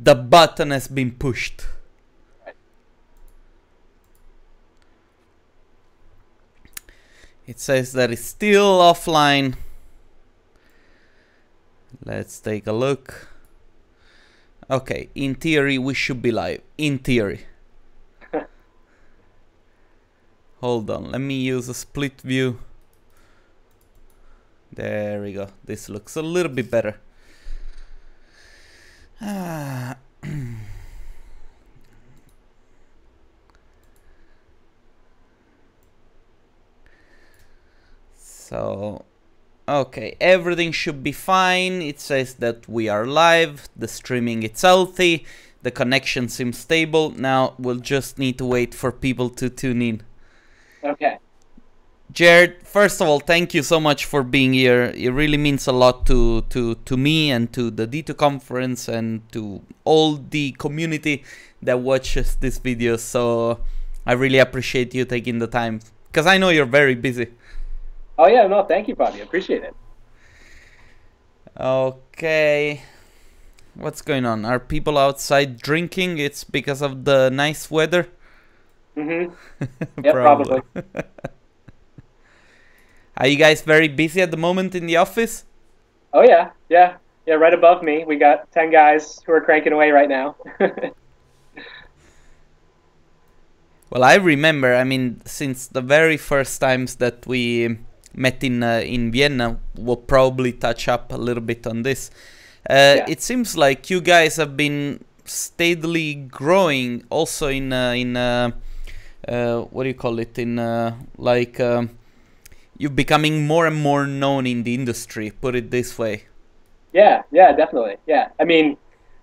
the button has been pushed. Right. It says that it's still offline. Let's take a look. Okay, in theory we should be live. In theory. Hold on, let me use a split view. There we go. This looks a little bit better. So, okay, everything should be fine. It says that we are live. The streaming is healthy. The connection seems stable. Now we'll just need to wait for people to tune in. Okay. Jared, first of all, thank you so much for being here. It really means a lot to me and to the D2 conference and to all the community that watches this video. So I really appreciate you taking the time, because I know you're very busy. Oh yeah, no, thank you, Fabio. Appreciate it. Okay. What's going on? Are people outside drinking? It's because of the nice weather? Mm-hmm. Yeah, probably. Are you guys very busy at the moment in the office? Oh yeah, yeah. Yeah, right above me. We got 10 guys who are cranking away right now. Well, I remember, I mean, since the very first times that we met in Vienna, we'll probably touch up a little bit on this. Yeah. It seems like you guys have been steadily growing also in what do you call it, in you're becoming more and more known in the industry, put it this way. Yeah, yeah, definitely. Yeah. I mean,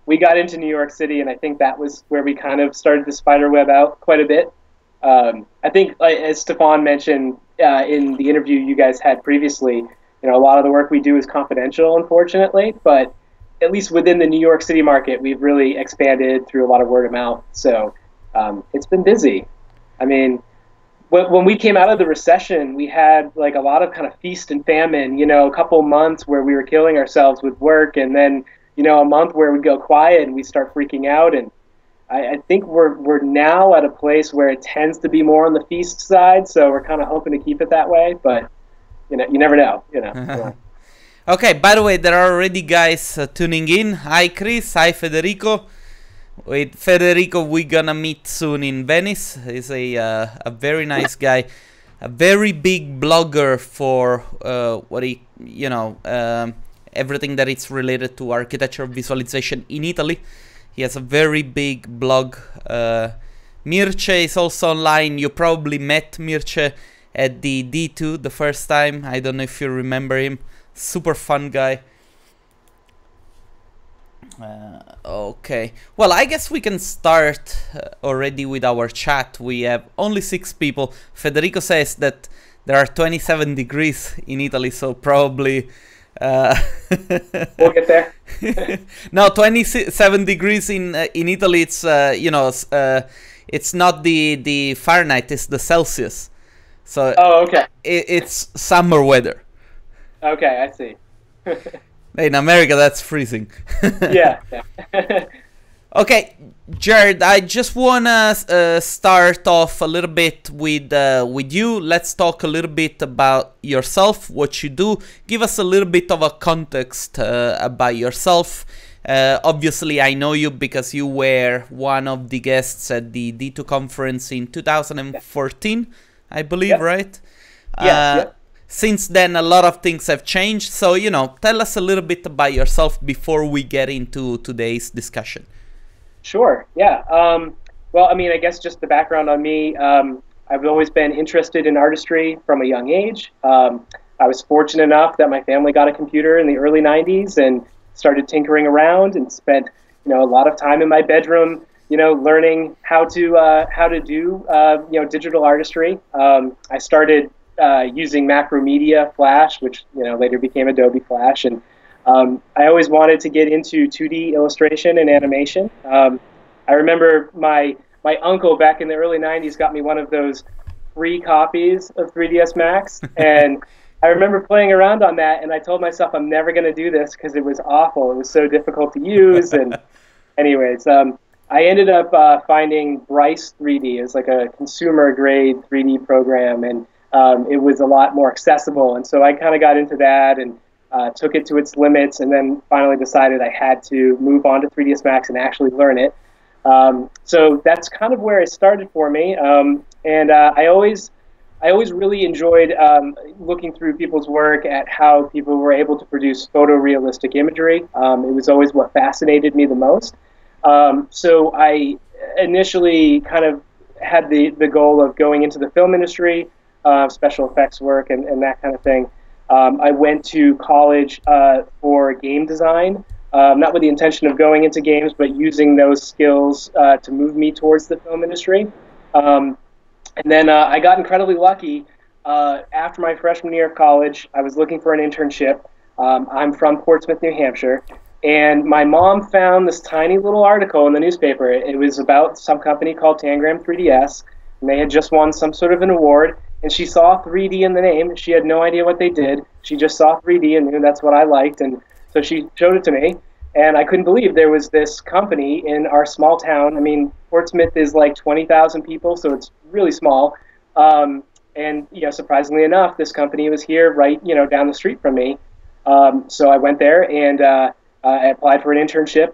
we got into New York City, and I think that was where we kind of started to spider web out quite a bit. I think, as Stefan mentioned in the interview you guys had previously, you know, a lot of the work we do is confidential, unfortunately, but at least within the New York City market, we've really expanded through a lot of word of mouth. So it's been busy. I mean, when we came out of the recession, we had like a lot of kind of feast and famine, you know, a couple months where we were killing ourselves with work, and then, you know, a month where we go quiet and we start freaking out. And I think we're now at a place where it tends to be more on the feast side, so we're kind of hoping to keep it that way, but you know, you never know, you know. Yeah. Okay, by the way, there are already guys tuning in. Hi Chris, hi Federico. With Federico, we're gonna meet soon in Venice. He's a very nice guy, a very big blogger for what he, you know, everything that is related to architecture visualization in Italy. He has a very big blog. Mirce is also online. You probably met Mirce at the D2 the first time. I don't know if you remember him. Super fun guy. Okay, well, I guess we can start already with our chat. We have only 6 people. Federico says that there are 27 degrees in Italy, so probably We'll get there. no, 27 degrees in Italy. It's you know, it's not the Fahrenheit, it's the Celsius. So Oh, okay. it's summer weather. Okay, I see. In America, that's freezing. Yeah. Yeah. Okay, Jared, I just wanna start off a little bit with you. Let's talk a little bit about yourself, what you do. Give us a little bit of a context about yourself. Obviously, I know you because you were one of the guests at the D2 conference in 2014, I believe, Yep. right? Yes. Since then, a lot of things have changed. So, you know, tell us a little bit about yourself before we get into today's discussion. Sure. Yeah. Well, I mean, I guess just the background on me. I've always been interested in artistry from a young age. I was fortunate enough that my family got a computer in the early '90s and started tinkering around and spent, you know, a lot of time in my bedroom, you know, learning how to do you know, digital artistry. I started using Macromedia Flash, which, you know, later became Adobe Flash, and I always wanted to get into 2D illustration and animation. I remember my uncle back in the early '90s got me one of those free copies of 3ds Max, and I remember playing around on that, and I told myself I'm never going to do this because it was awful. It was so difficult to use, and anyways, I ended up finding Bryce 3D. It's like a consumer grade 3D program, and it was a lot more accessible. And so I kind of got into that and took it to its limits, and then finally decided I had to move on to 3ds Max and actually learn it. So that's kind of where it started for me. And I always really enjoyed looking through people's work at how people were able to produce photorealistic imagery. It was always what fascinated me the most. So I initially kind of had the goal of going into the film industry, special effects work, and that kind of thing. I went to college for game design, not with the intention of going into games, but using those skills to move me towards the film industry. And then I got incredibly lucky. After my freshman year of college, I was looking for an internship. I'm from Portsmouth, New Hampshire, and my mom found this tiny little article in the newspaper. It was about some company called Tangram 3DS, and they had just won some sort of an award, and she saw 3D in the name. She had no idea what they did. She just saw 3D and knew that's what I liked, and so she showed it to me. And I couldn't believe there was this company in our small town. I mean, Portsmouth is like 20,000 people, so it's really small. And surprisingly enough, this company was here, right, down the street from me. So I went there and I applied for an internship.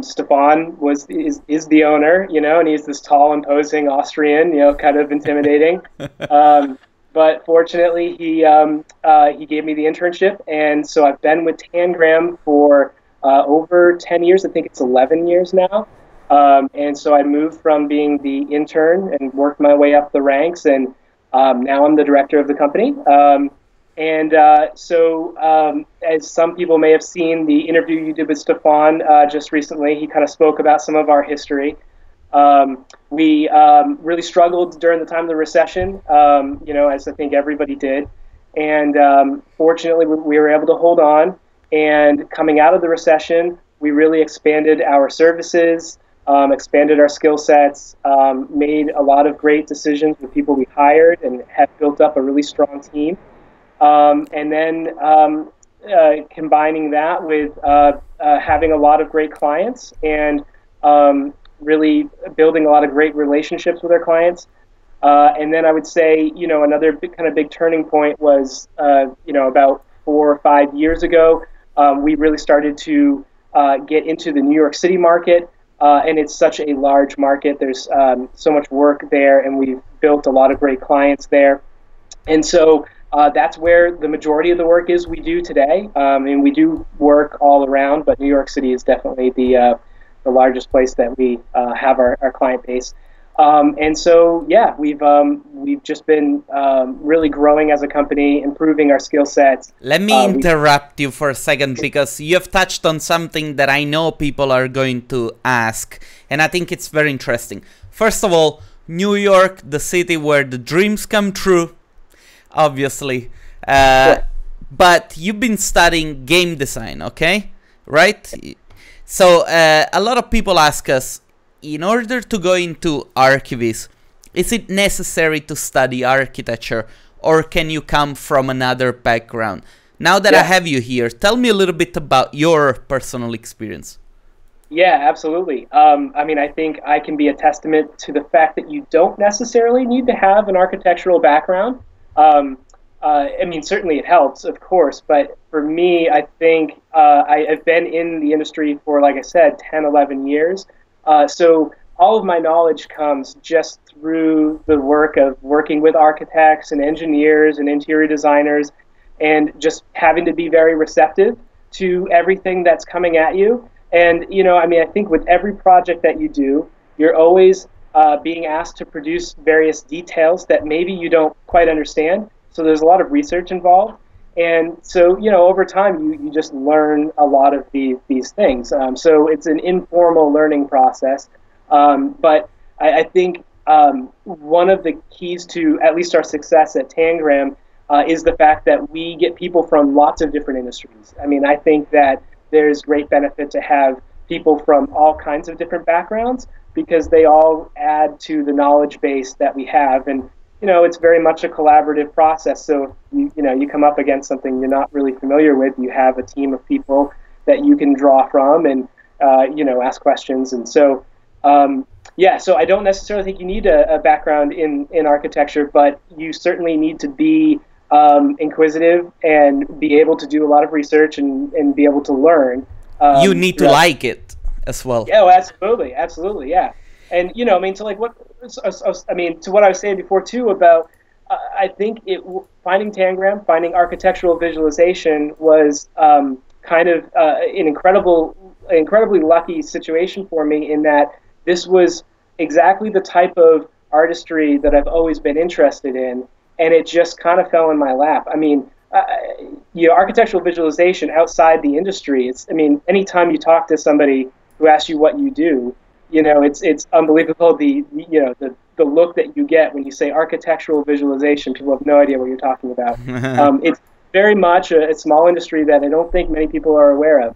Stefan is the owner, and he's this tall, imposing Austrian, kind of intimidating. But fortunately, he gave me the internship, and so I've been with Tangram for over 10 years. I think it's 11 years now. And so I moved from being the intern and worked my way up the ranks, and now I'm the director of the company. So as some people may have seen the interview you did with Stefan just recently, he kind of spoke about some of our history. We really struggled during the time of the recession, as I think everybody did. And fortunately, we were able to hold on. And coming out of the recession, we really expanded our services, expanded our skill sets, made a lot of great decisions with people we hired, and have built up a really strong team. And then combining that with having a lot of great clients and really building a lot of great relationships with our clients. And then I would say, another big turning point was, about 4 or 5 years ago, we really started to get into the New York City market, and it's such a large market. There's so much work there, and we've built a lot of great clients there. And so that's where the majority of the work is we do today. And we do work all around, but New York City is definitely the largest place that we have our client base. And so, yeah, we've just been really growing as a company, improving our skill sets. Let me interrupt you for a second, because you have touched on something that I know people are going to ask, and I think it's very interesting. First of all, New York, the city where the dreams come true, obviously. Sure. But you've been studying game design, okay? Right? So a lot of people ask us, in order to go into archivists, is it necessary to study architecture, or can you come from another background? Now that I have you here, tell me a little bit about your personal experience. Yeah, absolutely. I think I can be a testament to the fact that you don't necessarily need to have an architectural background. Certainly it helps, of course, but for me, I think I've been in the industry for, like I said, 10, 11 years. So all of my knowledge comes just through the work of working with architects and engineers and interior designers, and just having to be very receptive to everything that's coming at you. And, I think with every project that you do, you're always being asked to produce various details that maybe you don't quite understand. So there's a lot of research involved. And so, over time, you just learn a lot of these things. So it's an informal learning process. But I think one of the keys to at least our success at Tangram is the fact that we get people from lots of different industries. I think that there's great benefit to have people from all kinds of different backgrounds, because they all add to the knowledge base that we have. And it's very much a collaborative process. So you come up against something you're not really familiar with, you have a team of people that you can draw from, and ask questions. And so, so I don't necessarily think you need a background in architecture, but you certainly need to be inquisitive and be able to do a lot of research and be able to learn. You need to like it as well. Yeah, absolutely, yeah. And to what I was saying before too about, I think finding Tangram, finding architectural visualization was kind of an incredibly lucky situation for me, in that this was exactly the type of artistry that I've always been interested in, and it just kind of fell in my lap. I mean, architectural visualization outside the industry, anytime you talk to somebody who asks you what you do, it's unbelievable the look that you get when you say architectural visualization. People have no idea what you're talking about. It's very much a small industry that I don't think many people are aware of.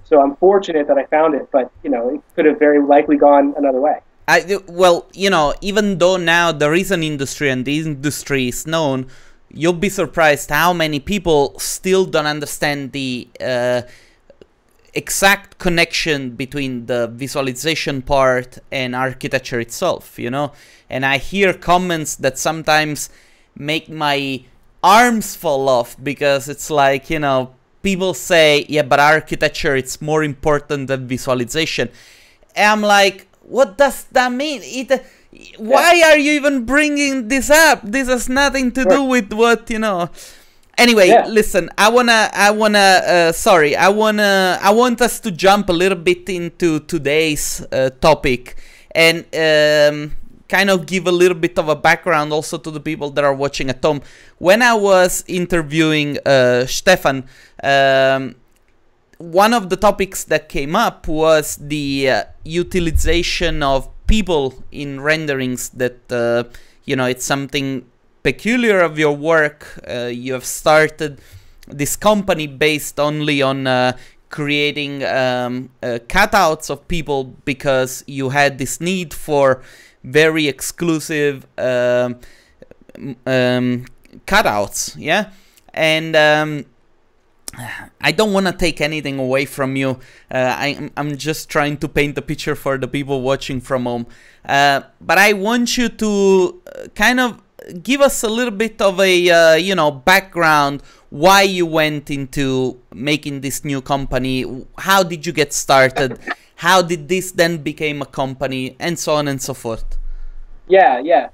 So I'm fortunate that I found it, but it could have very likely gone another way. Even though now there is an industry and the industry is known, you'll be surprised how many people still don't understand the exact connection between the visualization part and architecture itself, And I hear comments that sometimes make my arms fall off, because it's like, people say, yeah, but architecture, it's more important than visualization. And I'm like, what does that mean? Why are you even bringing this up? This has nothing to do with what, Anyway, listen, I want us to jump a little bit into today's topic, and kind of give a little bit of a background also to the people that are watching at home. When I was interviewing Stefan, one of the topics that came up was the utilization of people in renderings, that, it's something peculiar of your work. You have started this company based only on creating cutouts of people, because you had this need for very exclusive cutouts, yeah? And I don't want to take anything away from you. I'm just trying to paint a picture for the people watching from home. But I want you to kind of give us a little bit of a, background, why you went into making this new company. How did you get started? How did this then become a company, and so on and so forth? Yeah.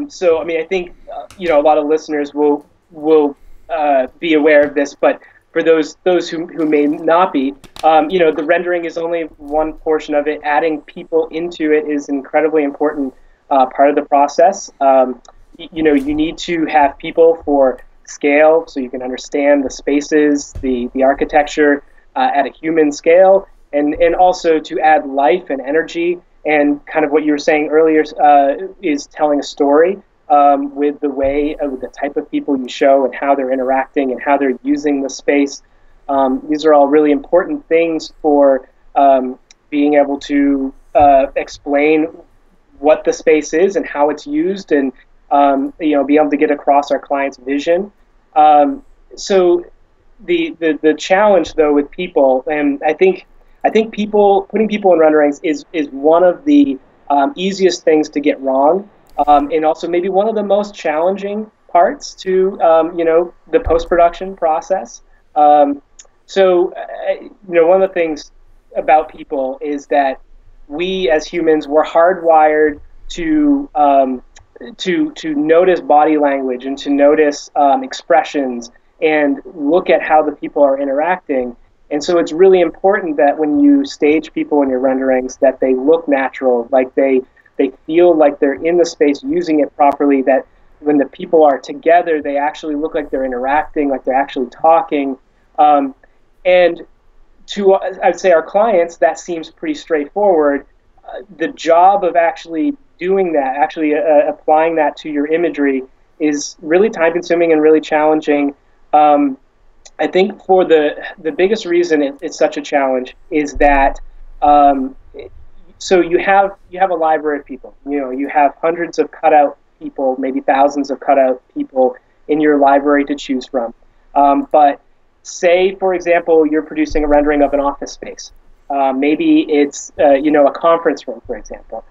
So, I think, a lot of listeners will be aware of this, but for those who may not be, the rendering is only one portion of it. Adding people into it is an incredibly important part of the process. You need to have people for scale, so you can understand the spaces, the architecture at a human scale, and also to add life and energy, and kind of what you were saying earlier is telling a story with the type of people you show and how they're interacting and how they're using the space. These are all really important things for being able to explain what the space is and how it's used, and be able to get across our client's vision. So the challenge though with people, and I think putting people in renderings is one of the easiest things to get wrong, and also maybe one of the most challenging parts to the post-production process. So one of the things about people is that we as humans were hardwired to notice body language and to notice expressions and look at how the people are interacting. And so it's really important that when you stage people in your renderings, that they look natural, like they feel like they're in the space using it properly, that when the people are together, they actually look like they're interacting, like they're actually talking. And to, I'd say, our clients, that seems pretty straightforward. The job of actually doing that, actually applying that to your imagery, is really time-consuming and really challenging. I think for the biggest reason it's such a challenge is that so you have a library of people. You have hundreds of cutout people, maybe thousands of cutout people in your library to choose from. But say, for example, you're producing a rendering of an office space. Maybe it's a conference room, for example.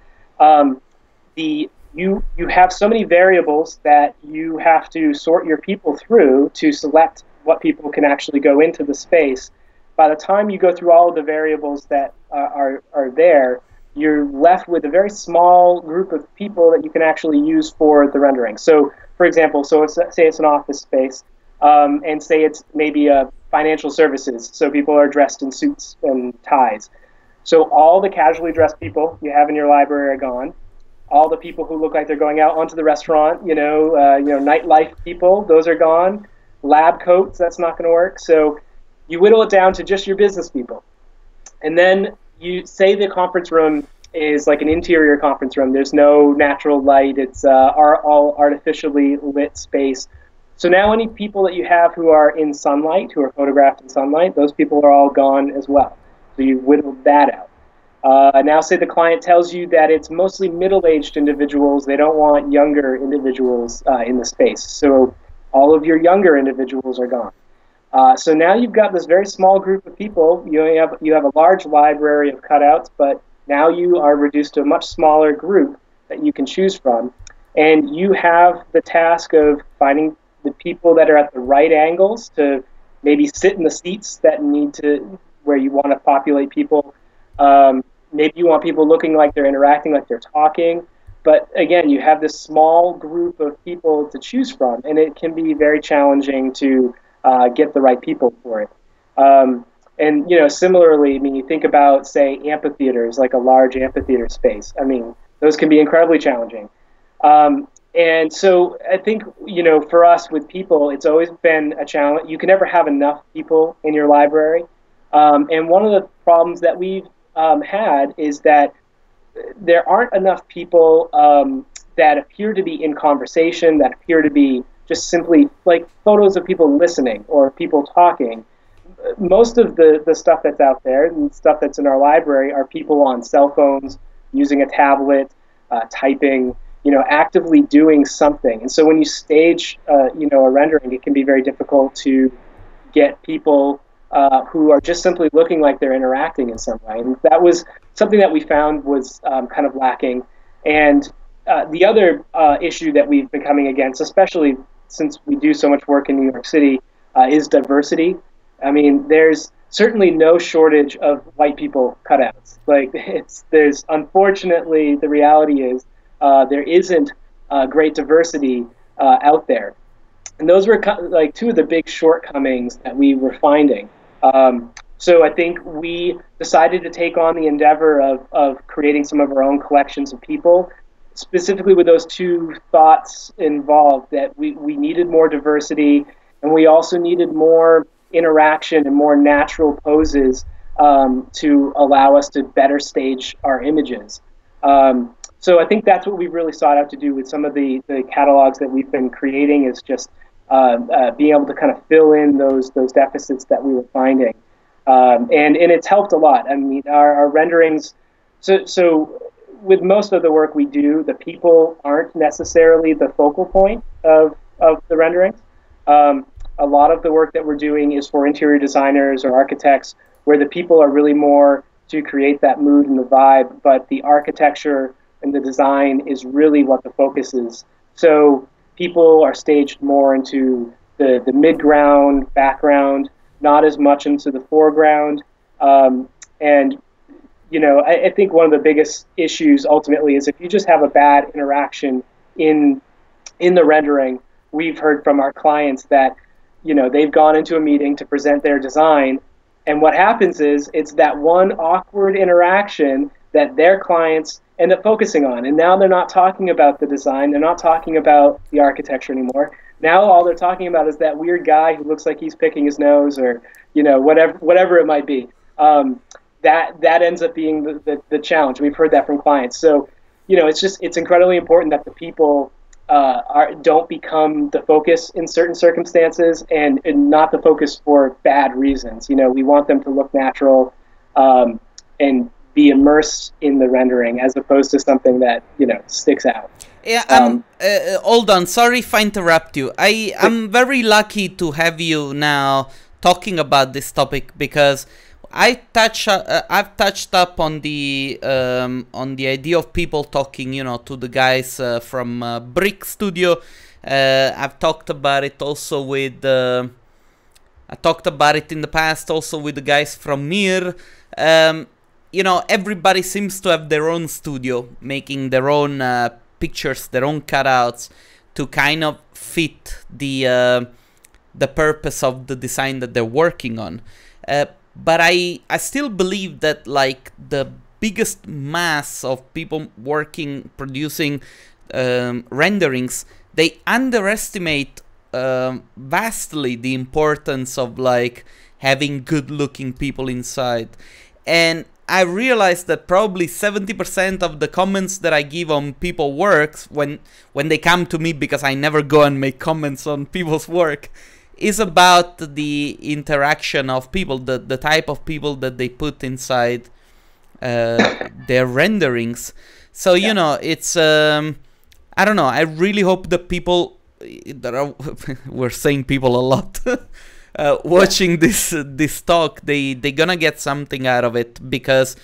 You have so many variables that you have to sort your people through to select what people can actually go into the space. By the time you go through all of the variables that are there, you're left with a very small group of people that you can actually use for the rendering. So, for example, say it's an office space, and say it's maybe a financial services, so people are dressed in suits and ties. So all the casually dressed people you have in your library are gone. All the people who look like they're going out onto the restaurant, nightlife people, those are gone. Lab coats, that's not going to work. So you whittle it down to just your business people. And then you say the conference room is like an interior conference room. There's no natural light. It's all artificially lit space. So now any people that you have who are in sunlight, who are photographed in sunlight, those people are all gone as well. So you whittled that out. Now say the client tells you that it's mostly middle-aged individuals. They don't want younger individuals in the space. So all of your younger individuals are gone. So now you've got this very small group of people. You have a large library of cutouts, but now you are reduced to a much smaller group that you can choose from. And you have the task of finding the people that are at the right angles to maybe sit in the seats that where you want to populate people. Maybe you want people looking like they're interacting, like they're talking. But again, you have this small group of people to choose from, and it can be very challenging to get the right people for it. And similarly, I mean, you think about, say, amphitheaters, like a large amphitheater space. I mean, those can be incredibly challenging. And so I think, for us with people, it's always been a challenge. You can never have enough people in your library. And one of the problems that we've had is that there aren't enough people that appear to be in conversation, that appear to be just simply like photos of people listening or people talking. Most of the stuff that's out there and stuff that's in our library are people on cell phones, using a tablet, typing, actively doing something. And so when you stage, a rendering, it can be very difficult to get people who are just simply looking like they're interacting in some way. And that was something that we found was kind of lacking. And the other issue that we've been coming against, especially since we do so much work in New York City, is diversity. I mean, there's certainly no shortage of white people cutouts. Like, there's unfortunately, the reality is there isn't great diversity out there. And those were like two of the big shortcomings that we were finding. So I think we decided to take on the endeavor of creating some of our own collections of people, specifically with those two thoughts involved, that we needed more diversity, and we also needed more interaction and more natural poses to allow us to better stage our images. So I think that's what we've really sought out to do with some of the catalogs that we've been creating, is just being able to kind of fill in those deficits that we were finding. And it's helped a lot. I mean, our renderings, so with most of the work we do, the people aren't necessarily the focal point of the renderings. A lot of the work that we're doing is for interior designers or architects, where the people are really more to create that mood and the vibe, but the architecture and the design is really what the focus is. So people are staged more into the mid-ground, background, not as much into the foreground. And I think one of the biggest issues ultimately is if you just have a bad interaction in the rendering. We've heard from our clients that they've gone into a meeting to present their design, and what happens is it's that one awkward interaction that their clients end up focusing on, and now they're not talking about the design, they're not talking about the architecture anymore. Now all they're talking about is that weird guy who looks like he's picking his nose, or whatever it might be. That ends up being the challenge. We've heard that from clients. So it's incredibly important that the people don't become the focus in certain circumstances, and not the focus for bad reasons. We want them to look natural and be immersed in the rendering, as opposed to something that sticks out. Yeah, hold on. Sorry if I interrupt you. I'm very lucky to have you now talking about this topic, because I've touched up on the idea of people talking, you know, to the guys from Brick Studio. I've talked about it also with I talked about it in the past also with the guys from Mir. You know, everybody seems to have their own studio, making their own pictures, their own cutouts to kind of fit the purpose of the design that they're working on. But I still believe that like the biggest mass of people working, producing renderings, they underestimate vastly the importance of like having good looking people inside. And I realized that probably 70% of the comments that I give on people's works when they come to me, because I never go and make comments on people's work, is about the interaction of people, the type of people that they put inside their renderings. So, you know, it's, I don't know, I really hope the people that are, we're saying people a lot, watching this talk, they're gonna get something out of it, because,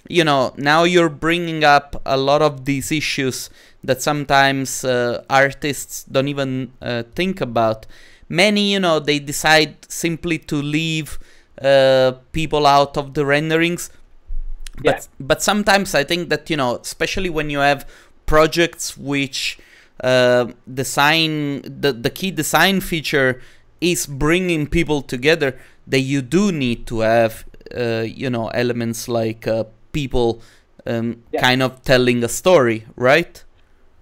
you know, now you're bringing up a lot of these issues that sometimes artists don't even think about. Many, you know, they decide simply to leave people out of the renderings. But sometimes I think that, you know, especially when you have projects which the key design feature is bringing people together, that you do need to have, you know, elements like people kind of telling a story, right?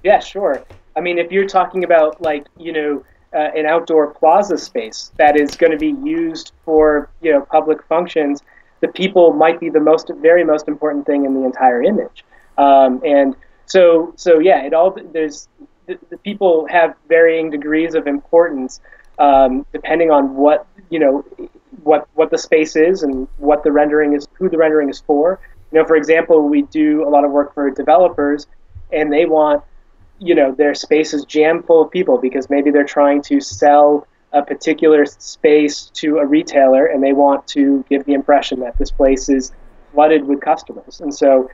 Yeah, sure. I mean, if you're talking about like, you know, an outdoor plaza space that is going to be used for, you know, public functions, the people might be the very most important thing in the entire image. And so yeah, there's the people have varying degrees of importance depending on what, you know, what the space is and what the rendering is, who the rendering is for. You know, for example, we do a lot of work for developers, and they want, you know, their space is jam full of people because maybe they're trying to sell a particular space to a retailer, and they want to give the impression that this place is flooded with customers. And so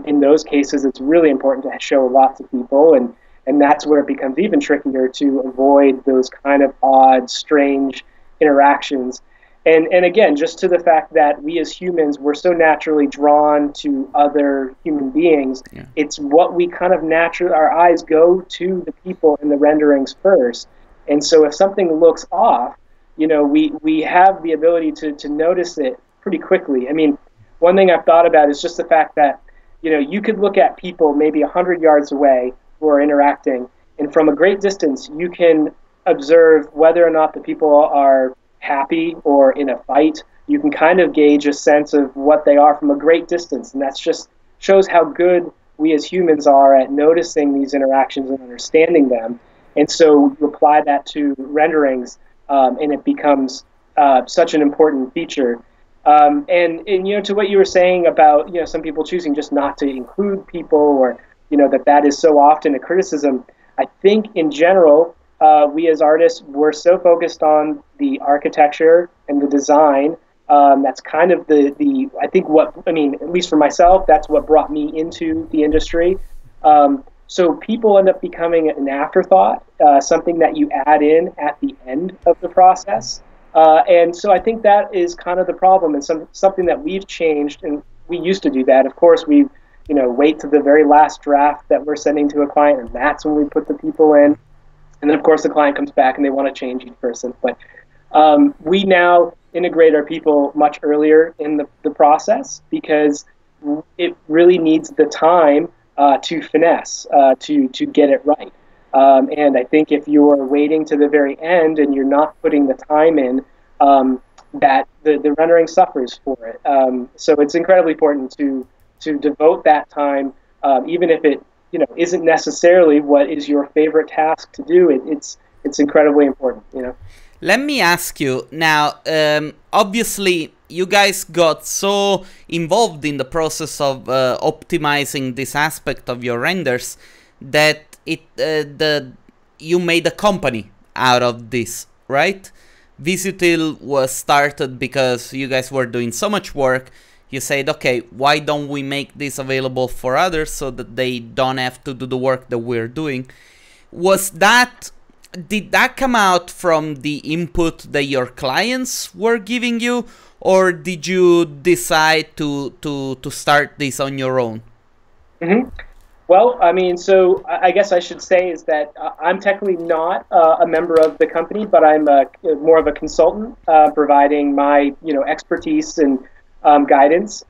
in those cases, it's really important to show lots of people, and that's where it becomes even trickier to avoid those kind of odd, strange interactions. And again, just to the fact that we as humans, we're so naturally drawn to other human beings. Yeah. It's what we kind of naturally, our eyes go to the people in the renderings first. And so if something looks off, you know, we have the ability to notice it pretty quickly. I mean, one thing I've thought about is just the fact that, you know, you could look at people maybe 100 yards away who are interacting, and from a great distance, you can observe whether or not the people are happy or in a fight. You can kind of gauge a sense of what they are from a great distance, and that's just shows how good we as humans are at noticing these interactions and understanding them. And so you apply that to renderings, and it becomes such an important feature. And you know, to what you were saying about, you know, some people choosing just not to include people, or, you know, that is so often a criticism. I think in general, we as artists, we're so focused on the architecture and the design. That's kind of I think at least for myself, that's what brought me into the industry. So people end up becoming an afterthought, something that you add in at the end of the process. And so I think that is kind of the problem, and something that we've changed, and we used to do that. Of course, we, you know, wait to the very last draft that we're sending to a client, and that's when we put the people in. And then, of course, the client comes back and they want to change each person. But we now integrate our people much earlier in the process, because it really needs the time to finesse, to get it right. And I think if you're waiting to the very end and you're not putting the time in, that the rendering suffers for it. So it's incredibly important to devote that time, even if it, you know, isn't necessarily what is your favorite task to do. It's incredibly important, you know. Let me ask you now, obviously you guys got so involved in the process of optimizing this aspect of your renders that you made a company out of this, right? Visitil was started because you guys were doing so much work. You said, okay, why don't we make this available for others so that they don't have to do the work that we're doing? Did that come out from the input that your clients were giving you, or did you decide to start this on your own? Mm-hmm. Well, I mean, so I guess I should say is that I'm technically not a member of the company, but I'm more of a consultant, providing my expertise and guidance.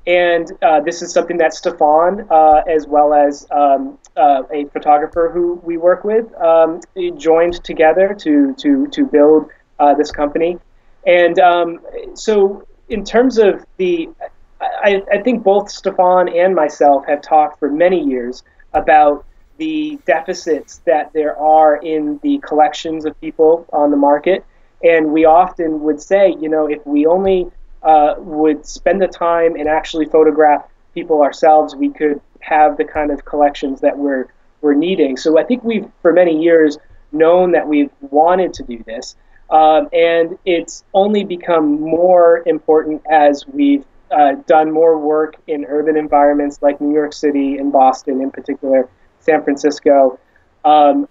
And this is something that Stefan, as well as a photographer who we work with, joined together to build this company. And so in terms of I think both Stefan and myself have talked for many years about the deficits that there are in the collections of people on the market. And we often would say, if we only would spend the time and actually photograph people ourselves, we could have the kind of collections that we're needing. So I think we've, for many years, known that we've wanted to do this. And it's only become more important as we've done more work in urban environments like New York City and Boston, in particular, San Francisco,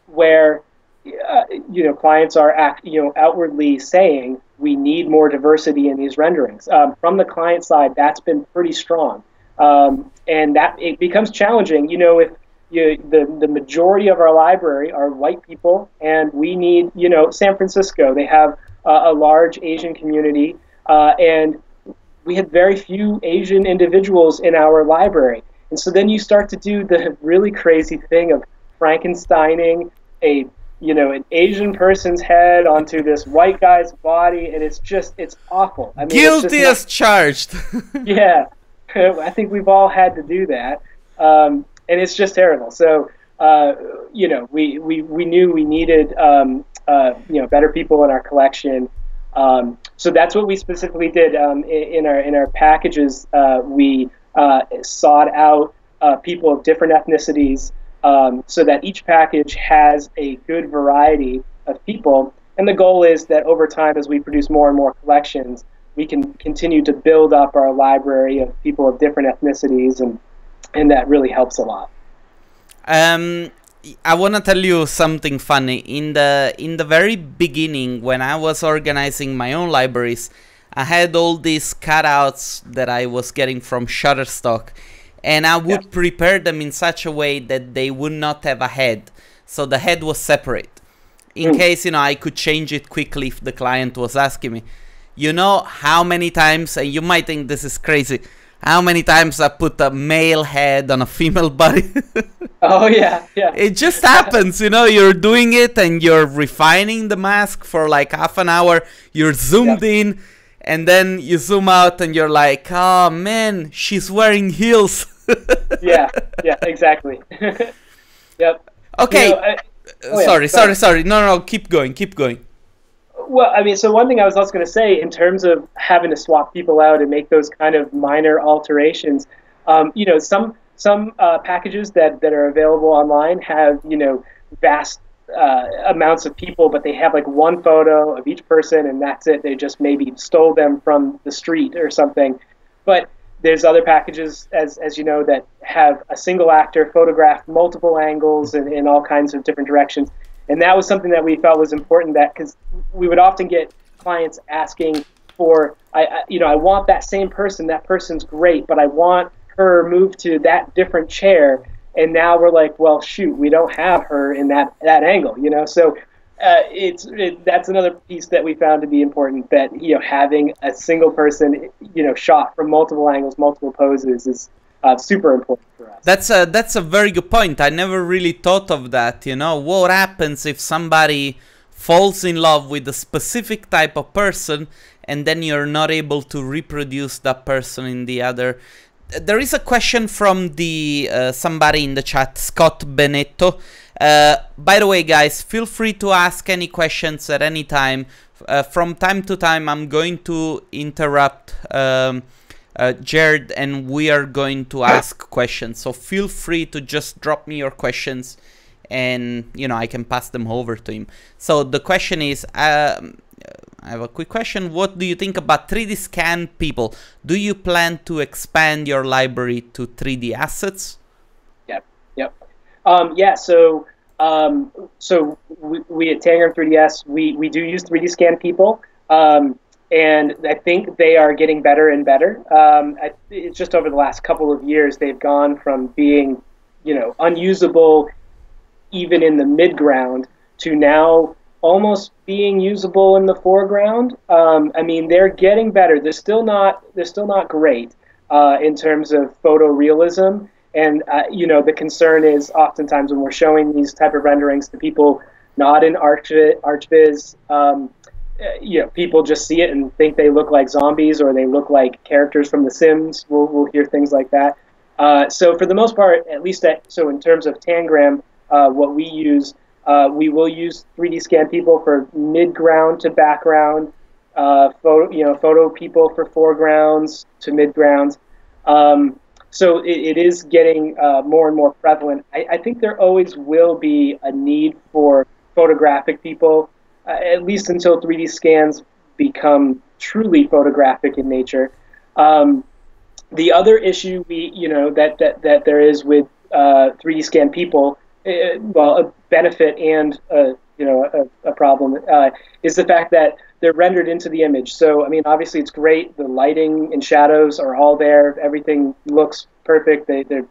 where clients are outwardly saying we need more diversity in these renderings. From the client side, that's been pretty strong, and that it becomes challenging. If the majority of our library are white people, and we need San Francisco, they have a large Asian community, and we had very few Asian individuals in our library. And so then you start to do the really crazy thing of Frankensteining an Asian person's head onto this white guy's body, and it's awful. I mean, guilty as charged. Yeah, I think we've all had to do that, and it's just terrible. So, we knew we needed better people in our collection. So that's what we specifically did in our packages. We sought out people of different ethnicities, so that each package has a good variety of people. And the goal is that over time, as we produce more and more collections, we can continue to build up our library of people of different ethnicities, and that really helps a lot. I want to tell you something funny. In the very beginning, when I was organizing my own libraries, I had all these cutouts that I was getting from Shutterstock, and I would prepare them in such a way that they would not have a head, so the head was separate, in case I could change it quickly if the client was asking me. How many times, and you might think this is crazy, how many times I put a male head on a female body? Oh, yeah. It just happens, you're doing it and you're refining the mask for like half an hour, you're zoomed in, and then you zoom out and you're like, oh man, she's wearing heels. yeah, exactly. Yep. Okay. Sorry. No, keep going. Well, I mean, so one thing I was also going to say, in terms of having to swap people out and make those kind of minor alterations, some packages that are available online have vast amounts of people, but they have like one photo of each person, and that's it. They just maybe stole them from the street or something. But there's other packages, as you know, that have a single actor photographed multiple angles and in all kinds of different directions. And that was something that we felt was important, that because we would often get clients asking for, I want that same person, that person's great, but I want her moved to that different chair. And now we're like, well, shoot, we don't have her in that angle, So that's another piece that we found to be important, that having a single person shot from multiple angles, multiple poses is super important for us. That's a very good point. I never really thought of that. What happens if somebody falls in love with a specific type of person, and then you're not able to reproduce that person in the other? There is a question from the somebody in the chat, Scott Benetto. By the way, guys, feel free to ask any questions at any time. From time to time, I'm going to interrupt Jared, and we are going to ask questions. So feel free to just drop me your questions, and I can pass them over to him. So the question is, I have a quick question. What do you think about 3D scan people? Do you plan to expand your library to 3D assets? Yep. Yep. Yeah. So we at Tangram 3ds we do use 3D scan people, and I think they are getting better and better. It's just over the last couple of years they've gone from being, unusable even in the midground to now almost being usable in the foreground. I mean, they're getting better. They're still not great in terms of photorealism. And the concern is oftentimes when we're showing these type of renderings to people not in ArchViz, people just see it and think they look like zombies or they look like characters from The Sims. We'll hear things like that. So for the most part, at least so in terms of Tangram, what we use, we will use 3D scan people for midground to background, photo people for foregrounds to midgrounds. So it is getting more and more prevalent. I think there always will be a need for photographic people, at least until 3D scans become truly photographic in nature. The other issue that there is with 3D scan people, a benefit and a problem, is the fact that they're rendered into the image. So I mean, obviously it's great. The lighting and shadows are all there. Everything looks perfect. They're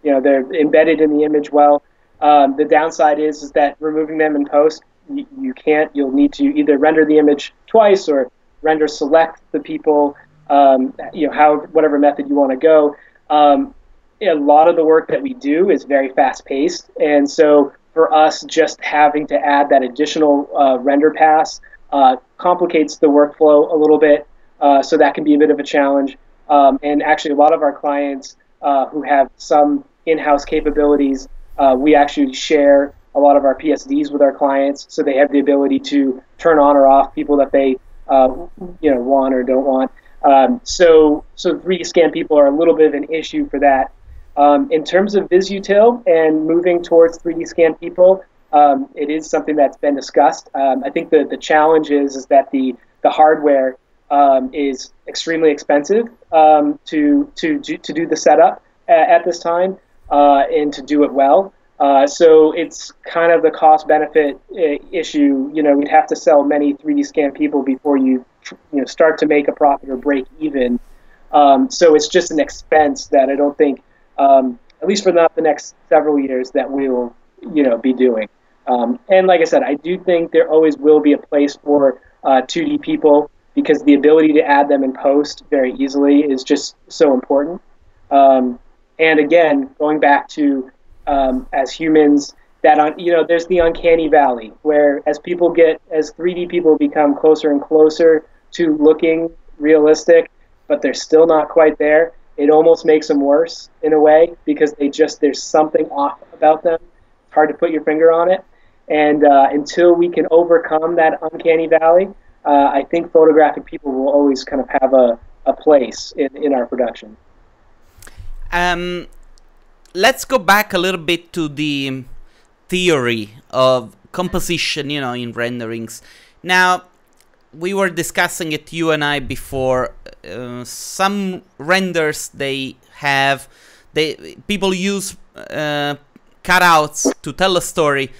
embedded in the image well. The downside is that removing them in post, you can't. You'll need to either render the image twice or render select the people. Whatever method you want to go. A lot of the work that we do is very fast-paced, and so for us, just having to add that additional render pass complicates the workflow a little bit, so that can be a bit of a challenge. And actually, a lot of our clients who have some in-house capabilities, we actually share a lot of our PSDs with our clients, so they have the ability to turn on or off people that they want or don't want. So 3D scan people are a little bit of an issue for that. In terms of VizUtil and moving towards 3D scan people, it is something that's been discussed. I think the challenge is that the hardware is extremely expensive to do the setup at this time and to do it well. So it's kind of the cost-benefit issue. We'd have to sell many 3D scan people before you start to make a profit or break even. So it's just an expense that I don't think, at least for the next several years, that we will be doing. And like I said, I do think there always will be a place for 2D people, because the ability to add them in post very easily is just so important. And again, going back to as humans, that there's the uncanny valley where as 3D people become closer and closer to looking realistic, but they're still not quite there. It almost makes them worse in a way, because there's something off about them. It's hard to put your finger on it. And until we can overcome that uncanny valley, I think photographic people will always kind of have a place in our production. Let's go back a little bit to the theory of composition, in renderings. Now, we were discussing it, you and I, before. Some renders people use cutouts to tell a story,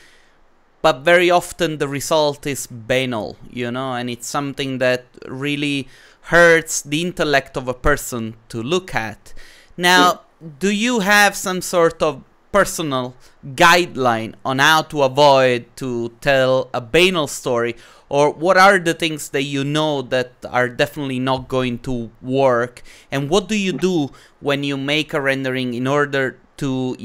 but very often the result is banal, and it's something that really hurts the intellect of a person to look at. Now, do you have some sort of personal guideline on how to avoid to tell a banal story, or what are the things that that are definitely not going to work, and what do you do when you make a rendering in order to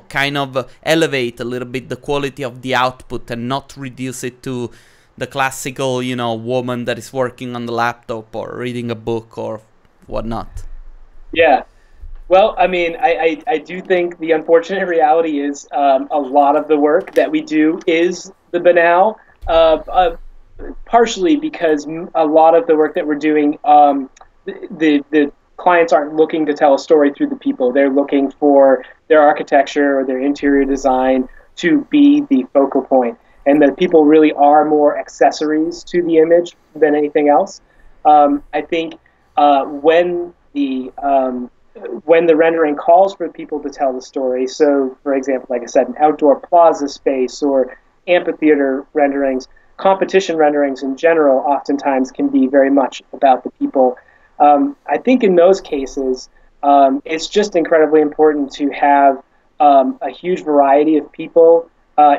kind of elevate a little bit the quality of the output and not reduce it to the classical woman that is working on the laptop or reading a book or whatnot? Yeah. Well, I mean, I do think the unfortunate reality is a lot of the work that we do is the banal, partially because a lot of the work that we're doing, the clients aren't looking to tell a story through the people. They're looking for their architecture or their interior design to be the focal point. and that people really are more accessories to the image than anything else. I think when the rendering calls for people to tell the story, so for example, like I said, an outdoor plaza space or amphitheater renderings, competition renderings in general oftentimes can be very much about the people. I think in those cases, it's just incredibly important to have a huge variety of people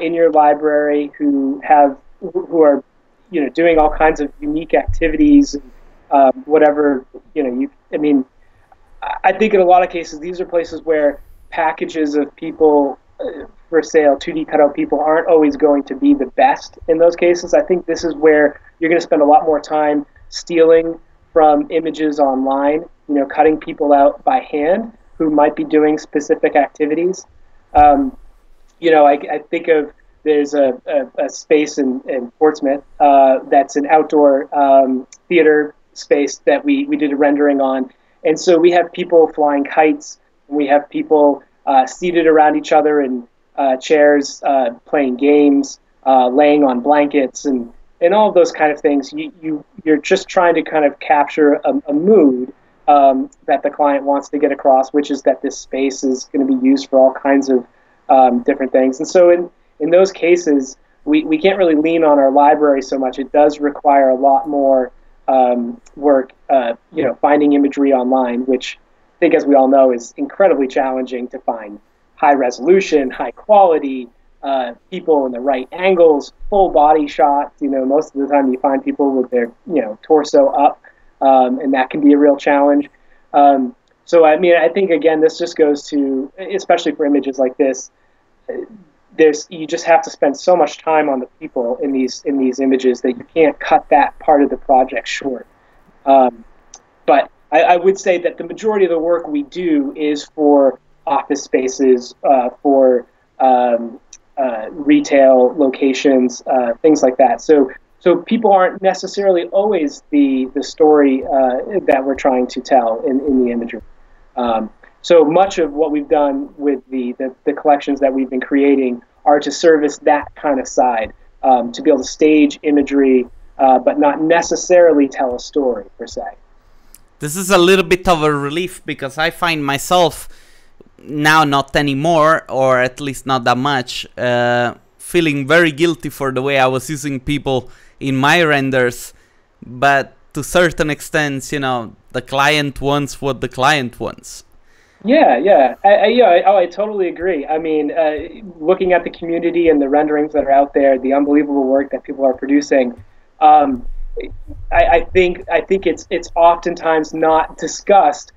in your library who are doing all kinds of unique activities, whatever I think in a lot of cases these are places where packages of people for sale, 2D cutout people, aren't always going to be the best in those cases. I think this is where you're going to spend a lot more time stealing from images online, cutting people out by hand who might be doing specific activities. I think of there's a space in Portsmouth that's an outdoor theater space that we did a rendering on. And so we have people flying kites, and we have people seated around each other in chairs, playing games, laying on blankets, and all of those kind of things. You're just trying to kind of capture a mood that the client wants to get across, which is that this space is going to be used for all kinds of different things. And so in those cases, we can't really lean on our library so much. It does require a lot more work, finding imagery online, which I think, as we all know, is incredibly challenging to find high resolution, high quality, people in the right angles, full body shots. Most of the time you find people with their, torso up, and that can be a real challenge. So, I think, again, this just goes to, especially for images like this, you just have to spend so much time on the people in these images that you can't cut that part of the project short. But I would say that the majority of the work we do is for office spaces, for retail locations, things like that. So people aren't necessarily always the story that we're trying to tell in the imagery. So much of what we've done with the collections that we've been creating are to service that kind of side, to be able to stage imagery, but not necessarily tell a story per se. This is a little bit of a relief, because I find myself now, not anymore, or at least not that much, feeling very guilty for the way I was using people in my renders. But to certain extent, the client wants what the client wants. Yeah. I totally agree. Looking at the community and the renderings that are out there, the unbelievable work that people are producing, I think it's oftentimes not discussed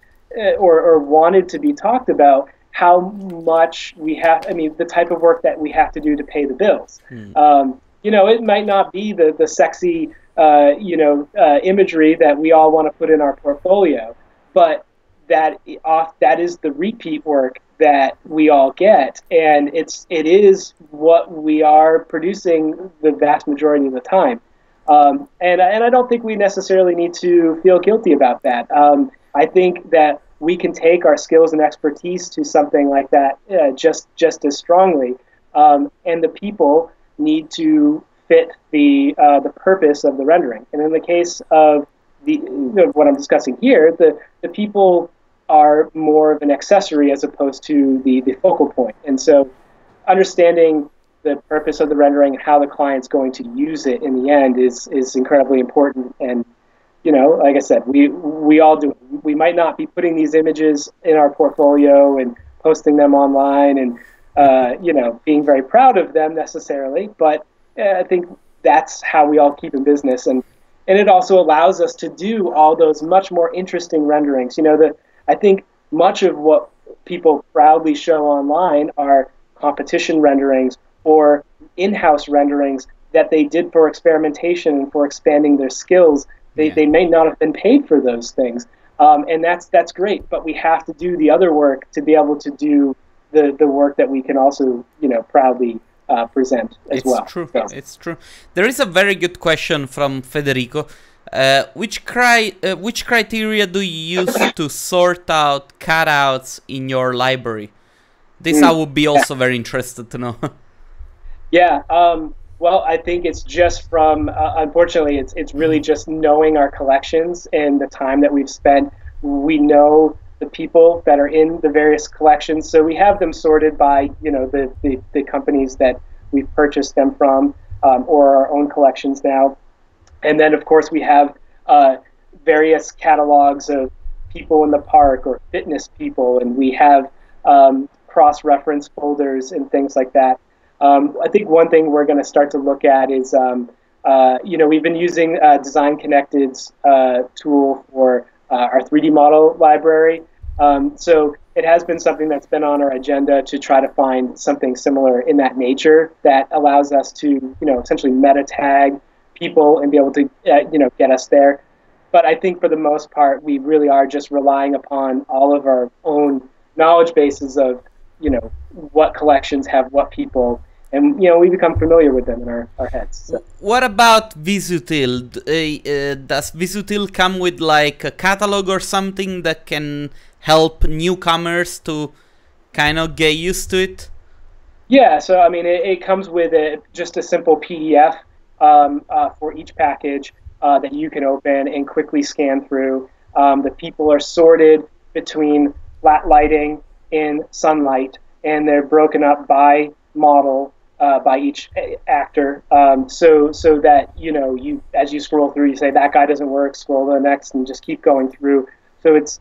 or wanted to be talked about how much we have. The type of work that we have to do to pay the bills. It might not be the sexy imagery that we all want to put in our portfolio, but that is the repeat work that we all get, and it is what we are producing the vast majority of the time. And I don't think we necessarily need to feel guilty about that. I think that we can take our skills and expertise to something like that just as strongly, and the people need to fit the purpose of the rendering. And in the case of what I'm discussing here, the people are more of an accessory as opposed to the focal point. And so understanding the purpose of the rendering and how the client's going to use it in the end is incredibly important. And like I said, we all do it. We might not be putting these images in our portfolio and posting them online and being very proud of them necessarily, but I think that's how we all keep in business. And it also allows us to do all those much more interesting renderings. I think much of what people proudly show online are competition renderings or in-house renderings that they did for experimentation and for expanding their skills. They may not have been paid for those things, and that's great. But we have to do the other work to be able to do the work that we can also proudly present as well. It's true. So. It's true. There is a very good question from Federico. Which criteria do you use to sort out cutouts in your library? This I would be also very interested to know. Yeah. Well, I think it's just from, unfortunately, it's really just knowing our collections and the time that we've spent. We know the people that are in the various collections, so we have them sorted by, the companies that we've purchased them from, or our own collections now. And then, of course, we have various catalogs of people in the park or fitness people, and we have cross-reference folders and things like that. I think one thing we're going to start to look at is, we've been using Design Connected's tool for our 3D model library. So it has been something that's been on our agenda to try to find something similar in that nature that allows us to, essentially meta tag people and be able to, get us there. But I think for the most part, we really are just relying upon all of our own knowledge bases of, what collections have what people, and we become familiar with them in our heads. So. What about Visutil? Does Visutil come with like a catalog or something that can help newcomers to kind of get used to it? Yeah, so I mean, it comes with just a simple PDF for each package that you can open and quickly scan through. The people are sorted between flat lighting and sunlight, and they're broken up by model, by each actor, so that you as you scroll through, you say that guy doesn't work, scroll to the next, and just keep going through. So it's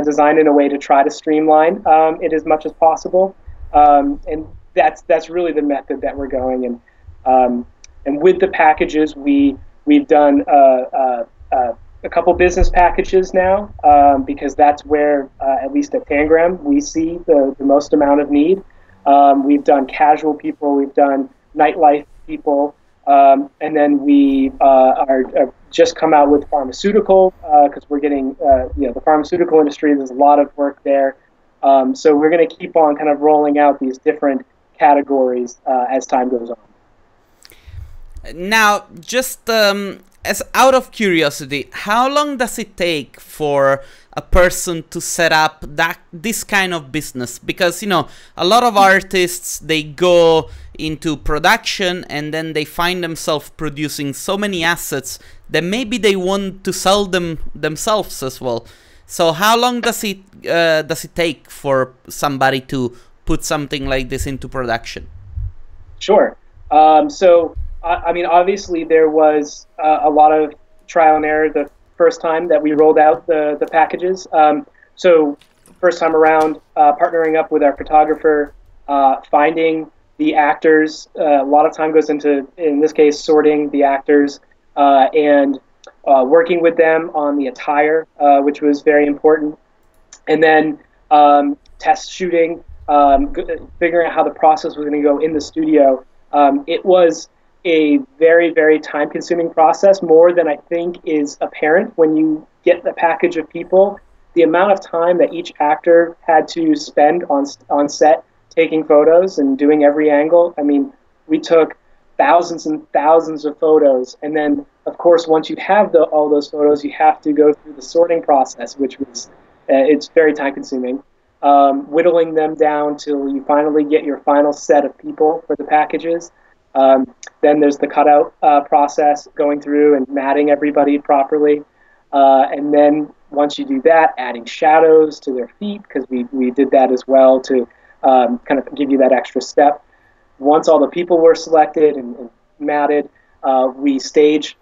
designed in a way to try to streamline it as much as possible, and that's really the method that we're going. And with the packages, we've done a couple business packages now, because that's where, at least at Tangram, we see the most amount of need. We've done casual people, we've done nightlife people, and then we are just come out with pharmaceutical, because we're getting, the pharmaceutical industry, there's a lot of work there. So we're going to keep on kind of rolling out these different categories as time goes on. Now, just as out of curiosity, how long does it take for a person to set up this kind of business? Because a lot of artists, they go into production and then they find themselves producing so many assets that maybe they want to sell them themselves as well. So how long does it take for somebody to put something like this into production? Sure. So I mean, obviously there was a lot of trial and error the first time that we rolled out the packages. So first time around, partnering up with our photographer, finding the actors. A lot of time goes into, in this case, sorting the actors, and working with them on the attire, which was very important. And then test shooting, figuring out how the process was going to go in the studio. It was a very, very time-consuming process, more than I think is apparent when you get the package of people. The amount of time that each actor had to spend on set taking photos and doing every angle. I mean, we took thousands and thousands of photos, and then, of course, once you have all those photos, you have to go through the sorting process, which was it's very time-consuming. Whittling them down till you finally get your final set of people for the packages. Then there's the cutout process, going through and matting everybody properly. And then once you do that, adding shadows to their feet, because we did that as well to kind of give you that extra step. Once all the people were selected and matted, we stage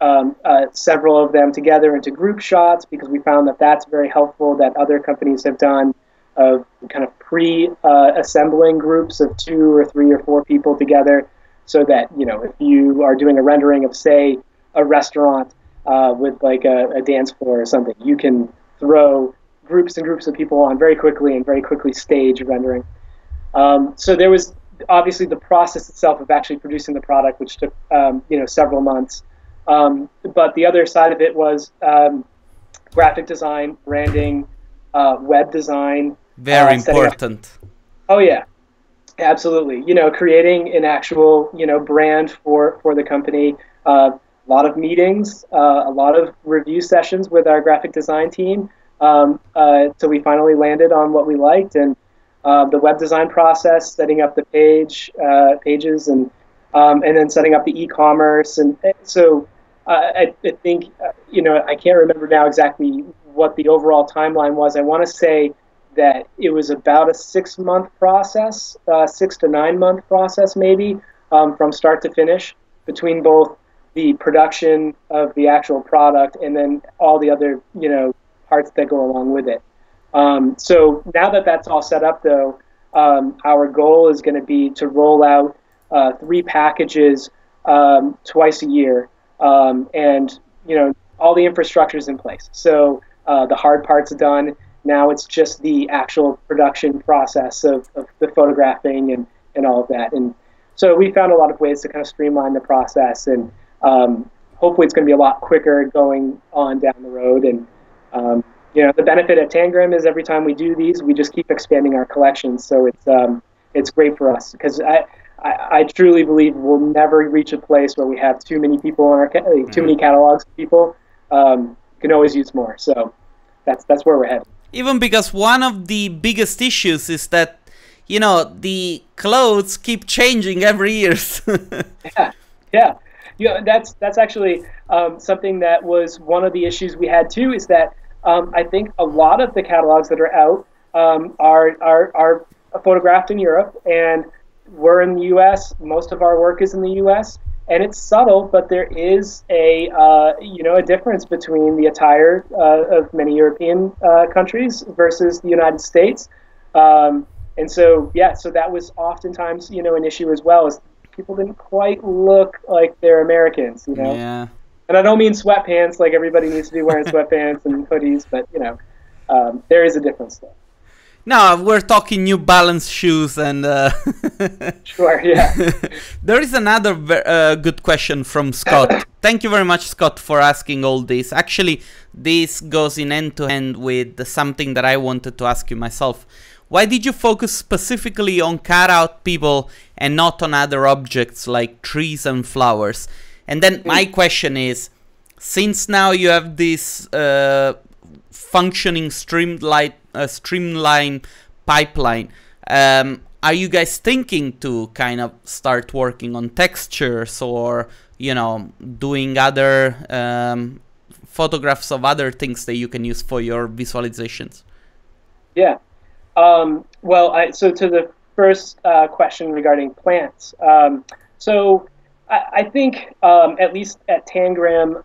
several of them together into group shots, because we found that that's very helpful, that other companies have done, of kind of pre-assembling groups of 2 or 3 or 4 people together, so that, if you are doing a rendering of, say, a restaurant with like a dance floor or something, you can throw groups and groups of people on very quickly and very quickly stage rendering. So there was obviously the process itself of actually producing the product, which took several months. But the other side of it was graphic design, branding, web design. Very important. Oh yeah. Absolutely. Creating an actual, brand for the company, a lot of meetings, a lot of review sessions with our graphic design team, till we finally landed on what we liked, and the web design process, setting up the pages, and and then setting up the e-commerce. And so I think, I can't remember now exactly what the overall timeline was. I want to say that it was about a 6-month process, 6 to 9 month process maybe, from start to finish, between both the production of the actual product and then all the other, parts that go along with it. So now that that's all set up, though, our goal is going to be to roll out 3 packages twice a year, and all the infrastructure is in place. So the hard part's done. Now it's just the actual production process of the photographing and all of that. And so we found a lot of ways to kind of streamline the process, and hopefully it's going to be a lot quicker going on down the road. And the benefit at Tangram is every time we do these, we just keep expanding our collections. So it's great for us, because I truly believe we'll never reach a place where we have too many people on our too many catalogs of people. Can always use more. So that's where we're headed. Even because one of the biggest issues is that the clothes keep changing every year. Yeah. That's actually something that was one of the issues we had too. Is that I think a lot of the catalogs that are out are photographed in Europe, and we're in the U.S. Most of our work is in the U.S. And it's subtle, but there is a difference between the attire of many European countries versus the United States. And so that was oftentimes an issue as well, is people didn't quite look like they're Americans, Yeah. And I don't mean sweatpants, like everybody needs to be wearing sweatpants and hoodies, but there is a difference there. No, we're talking New Balance shoes and... Sure, yeah. There is another good question from Scott. Thank you very much, Scott, for asking all this. Actually, this goes in end-to-end with something that I wanted to ask you myself. Why did you focus specifically on cutout people and not on other objects like trees and flowers? And then my question is, since now you have this functioning streamlined pipeline, are you guys thinking to kind of start working on textures or doing other photographs of other things that you can use for your visualizations? Yeah. So to the first question regarding plants, so I think at least at Tangram,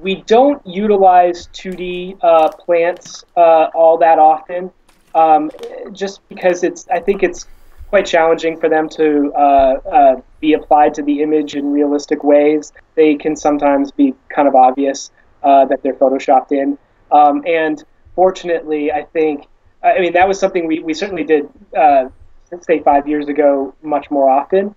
we don't utilize 2D plants all that often, just because I think it's quite challenging for them to be applied to the image in realistic ways. They can sometimes be kind of obvious that they're photoshopped in. And fortunately, I think, that was something we certainly did, say 5 years ago, much more often.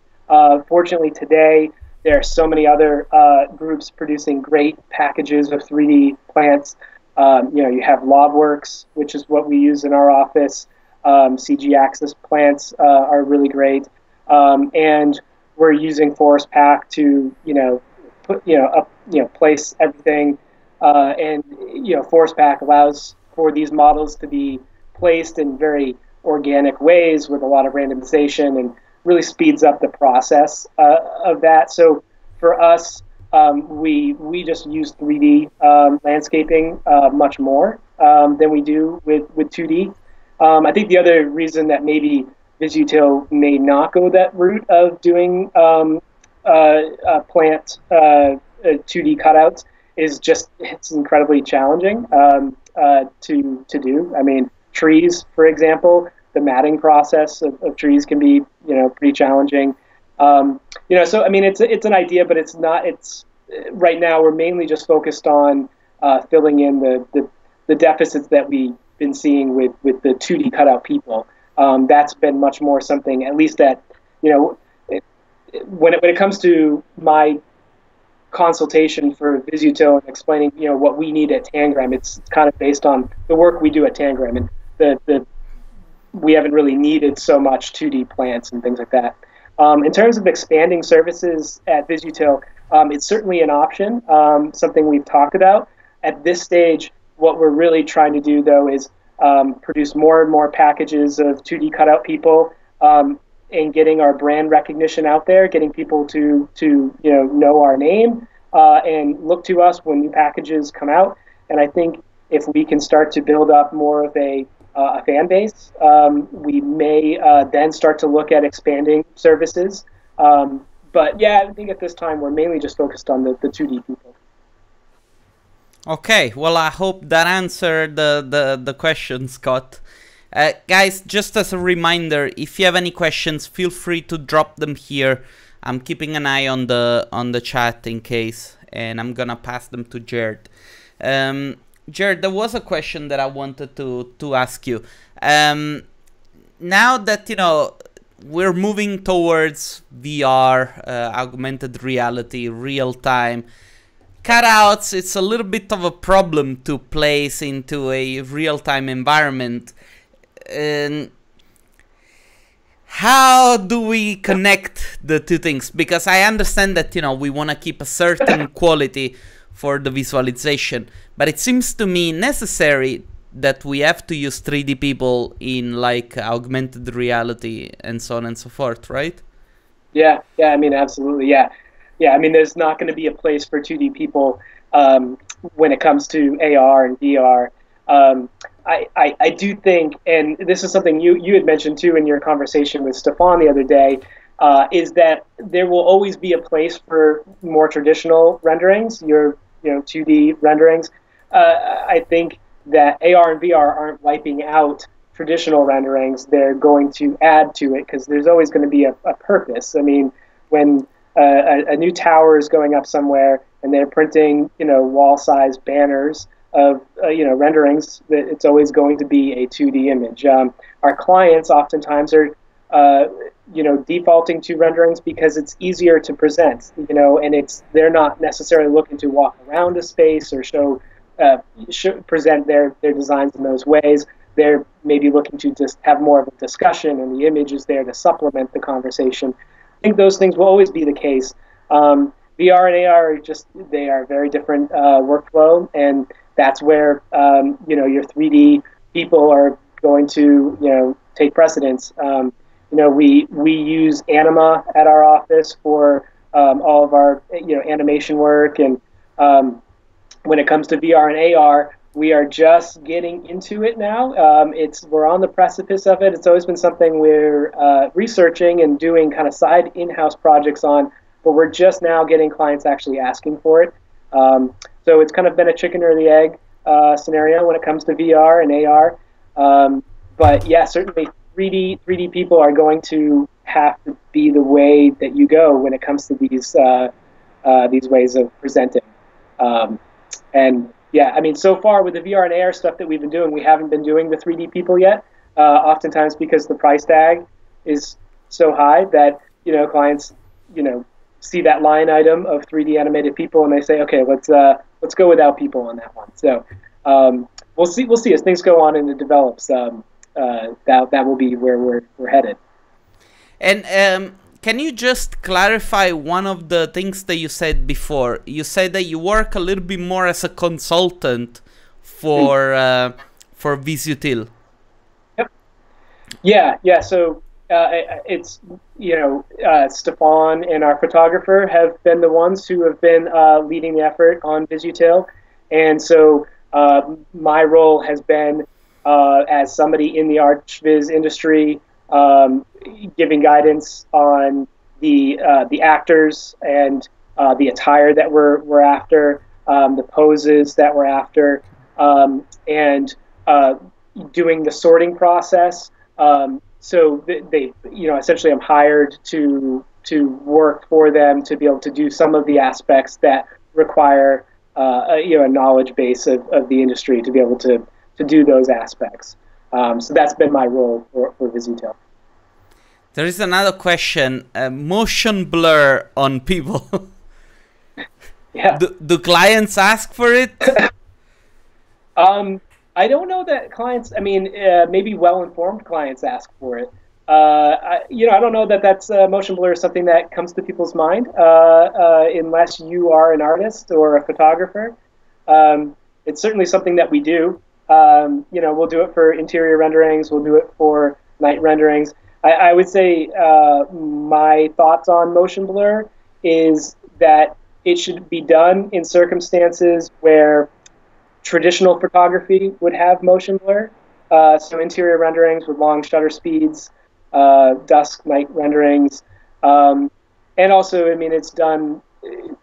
Fortunately, today, there are so many other groups producing great packages of 3D plants. You have LobWorks, which is what we use in our office. CG Axis plants are really great, and we're using Forest Pack to place everything. And Forest Pack allows for these models to be placed in very organic ways with a lot of randomization, and really speeds up the process of that. So for us, we just use 3D landscaping much more than we do with 2D. I think the other reason that maybe VisUtil may not go that route of doing plant 2D cutouts is just it's incredibly challenging to do. Trees, for example, the matting process of trees can be pretty challenging. So it's an idea, but it's not. It's right now we're mainly just focused on filling in the deficits that we've been seeing with the 2D cutout people. That's been much more something, at least that when it comes to my consultation for VisUtil and explaining what we need at Tangram, it's kind of based on the work we do at Tangram, and we haven't really needed so much 2D plants and things like that. In terms of expanding services at VisUtil, it's certainly an option, something we've talked about. At this stage, what we're really trying to do, though, is produce more and more packages of 2D cutout people. and getting our brand recognition out there, getting people to know our name and look to us when new packages come out. And I think if we can start to build up more of a fan base, we may then start to look at expanding services. But yeah, I think at this time we're mainly just focused on the 2D people. Okay, well, I hope that answered the question, Scott. Guys, just as a reminder, if you have any questions, feel free to drop them here. I'm keeping an eye on the chat in case, and I'm gonna pass them to Jared. Jared, there was a question that I wanted to ask you. Now that we're moving towards VR, augmented reality, real time. Cutouts, it's a little bit of a problem to place into a real-time environment. And how do we connect the two things? Because I understand that we want to keep a certain quality for the visualization, but it seems to me necessary that we have to use 3D people in like augmented reality and so on and so forth, right? Yeah, I mean, absolutely, yeah. I mean, there's not going to be a place for 2D people when it comes to AR and VR. I do think, and this is something you had mentioned too in your conversation with Stefan the other day, is that there will always be a place for more traditional renderings, your 2D renderings. I think that AR and VR aren't wiping out traditional renderings. They're going to add to it because there's always going to be a purpose. I mean, when a new tower is going up somewhere and they're printing wall-size banners of renderings, that it's always going to be a 2D image. Our clients oftentimes are defaulting to renderings because it's easier to present, and they're not necessarily looking to walk around a space or present their designs in those ways. They're maybe looking to just have more of a discussion, and the image is there to supplement the conversation. I think those things will always be the case. VR and AR they are very different workflow, and that's where your 3D people are going to take precedence. We use Anima at our office for all of our animation work, and when it comes to VR and AR, we are just getting into it now. We're on the precipice of it. It's always been something we're researching and doing kind of side in-house projects on, but we're just now getting clients actually asking for it. So it's kind of been a chicken or the egg scenario when it comes to VR and AR. But yeah, certainly 3D people are going to have to be the way that you go when it comes to these ways of presenting. And yeah, I mean, so far with the VR and AR stuff that we've been doing, we haven't been doing the 3D people yet, oftentimes because the price tag is so high that, clients, see that line item of 3D animated people and they say, okay, let's go without people on that one. So we'll see as things go on and it develops. That will be where we're headed. And can you just clarify one of the things that you said before? You said that you work a little bit more as a consultant for Visutil. Yep. Yeah. So it's Stefan and our photographer have been the ones who have been leading the effort on Visutil, and so my role has been as somebody in the ArchViz industry. Giving guidance on the actors and the attire that we're after, the poses that we're after, and doing the sorting process. So they essentially I'm hired to work for them to be able to do some of the aspects that require a knowledge base of the industry to be able to do those aspects. So that's been my role for Visutil. There is another question. Motion blur on people. Yeah. Do clients ask for it? I don't know that clients. I mean, maybe well-informed clients ask for it. I don't know that that's motion blur is something that comes to people's mind unless you are an artist or a photographer. It's certainly something that we do. We'll do it for interior renderings. We'll do it for night renderings. I would say my thoughts on motion blur is that it should be done in circumstances where traditional photography would have motion blur. So interior renderings with long shutter speeds, dusk night renderings, and also, I mean, it's done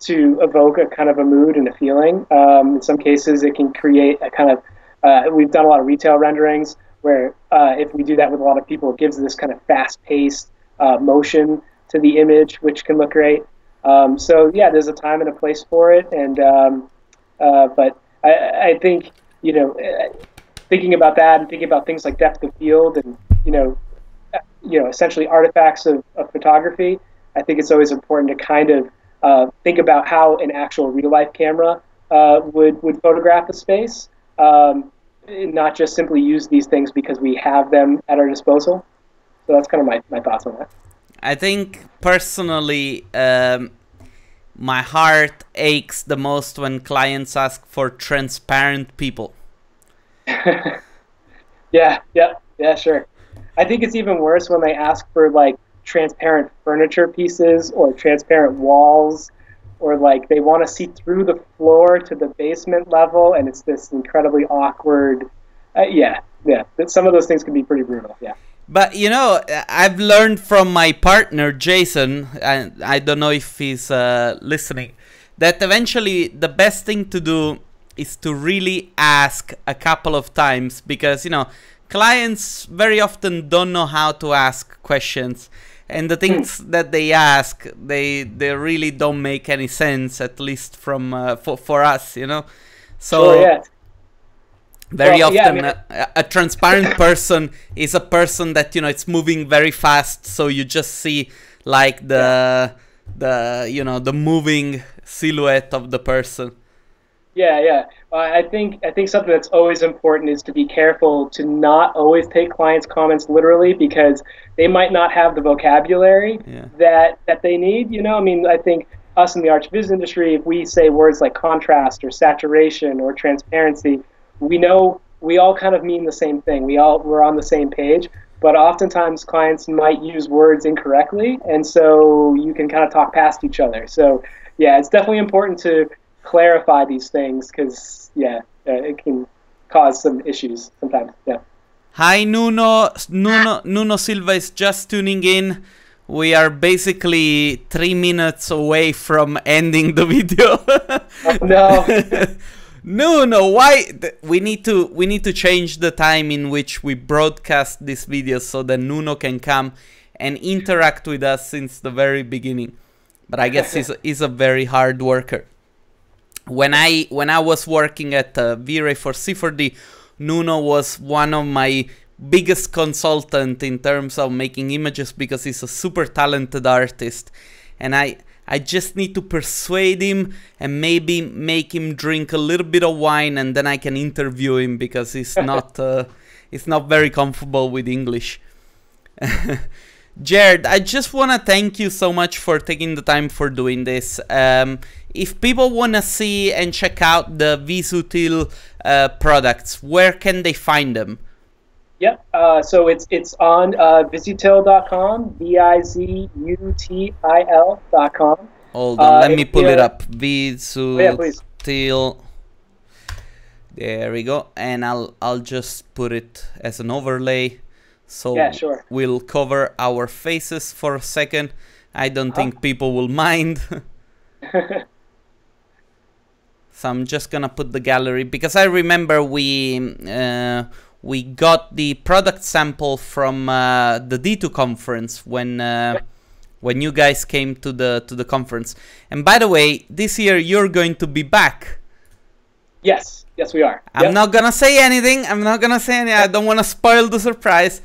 to evoke a kind of a mood and a feeling. In some cases, it can create a kind of, we've done a lot of retail renderings where if we do that with a lot of people, it gives this kind of fast-paced motion to the image, which can look great. So yeah, there's a time and a place for it, and but I think, you know, thinking about that and thinking about things like depth of field and essentially artifacts of photography, I think it's always important to kind of think about how an actual real-life camera would photograph a space, not just simply use these things because we have them at our disposal. So that's kind of my thoughts on that. I think personally, my heart aches the most when clients ask for transparent people. Yeah, sure. I think it's even worse when they ask for like transparent furniture pieces or transparent walls, or like they want to see through the floor to the basement level, and it's this incredibly awkward. Some of those things can be pretty brutal. Yeah. But you know, I've learned from my partner Jason, and I don't know if he's listening, that eventually the best thing to do is to really ask a couple of times, because you know, clients very often don't know how to ask questions, and the things that they ask, they really don't make any sense, at least from for us, you know. So sure, yeah. Very often, a transparent person is a person that, you know, it's moving very fast, so you just see like the moving silhouette of the person. Yeah. I think something that's always important is to be careful to not always take clients' comments literally, because they might not have the vocabulary that they need. You know, I mean, I think us in the archviz industry, if we say words like contrast or saturation or transparency, we know we all kind of mean the same thing. We're on the same page, but oftentimes clients might use words incorrectly, and so you can kind of talk past each other. So yeah, it's definitely important to clarify these things, because it can cause some issues sometimes. Yeah. Hi Nuno Silva is just tuning in. We are basically 3 minutes away from ending the video. Oh, no. No, why? We need to change the time in which we broadcast this video so that Nuno can come and interact with us since the very beginning. But I guess he's a very hard worker. When I was working at V-Ray for C4D, Nuno was one of my biggest consultant in terms of making images, because he's a super talented artist, and I just need to persuade him and maybe make him drink a little bit of wine, and then I can interview him, because he's not very comfortable with English. Jared, I just want to thank you so much for taking the time for doing this. If people want to see and check out the Visutil products, where can they find them? Yep. So it's on Visutil.com, Vizutil.com. Hold on, let me pull it up. Visutil. Yeah, there we go, and I'll just put it as an overlay. So yeah, sure. We'll cover our faces for a second. I don't think people will mind. So I'm just gonna put the gallery, because I remember we got the product sample from the D2 conference when you guys came to the conference. And by the way, this year you're going to be back. Yes, we are. I'm not gonna say anything. I don't want to spoil the surprise.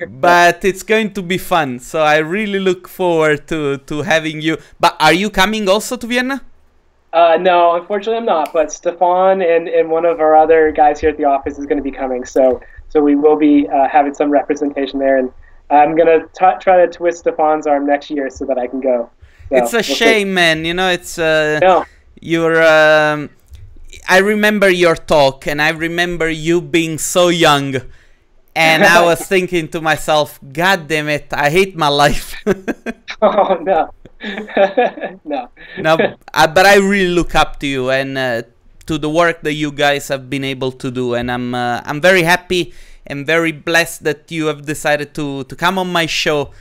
But it's going to be fun, so I really look forward to having you. But are you coming also to Vienna? No, unfortunately I'm not, but Stefan and one of our other guys here at the office is going to be coming, so we will be having some representation there, and I'm going to try to twist Stefan's arm next year so that I can go. So, it's a shame, man, you know, it's no. I remember your talk, and I remember you being so young, And I was thinking to myself, God damn it, I hate my life. Oh, no. No. No, but I really look up to you and to the work that you guys have been able to do. And I'm very happy and very blessed that you have decided to come on my show.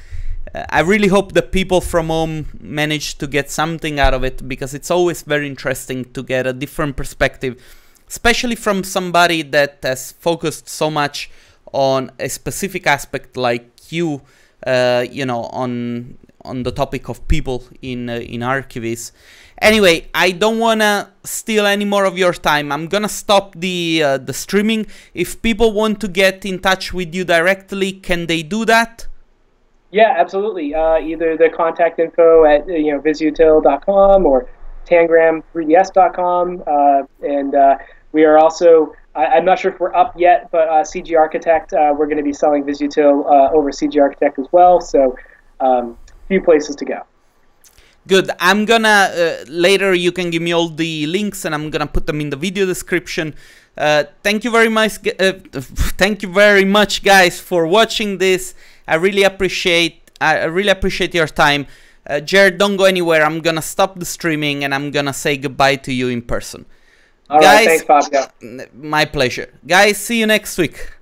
I really hope that people from home manage to get something out of it, because it's always very interesting to get a different perspective, especially from somebody that has focused so much on a specific aspect like you, you know, on the topic of people in archivists. Anyway, I don't want to steal any more of your time. I'm gonna stop the streaming. If people want to get in touch with you directly, can they do that? Yeah, absolutely. Either the contact info at visutil.com or tangram3ds.com, and we are also. I'm not sure if we're up yet, but CG Architect, we're going to be selling Visutil over CG Architect as well. So, few places to go. Good. I'm gonna later. You can give me all the links, and I'm gonna put them in the video description. Thank you very much. Thank you very much, guys, for watching this. I really appreciate your time. Jared, don't go anywhere. I'm gonna stop the streaming, and I'm gonna say goodbye to you in person. All guys, right, thanks, Fabio. My pleasure. Guys, see you next week.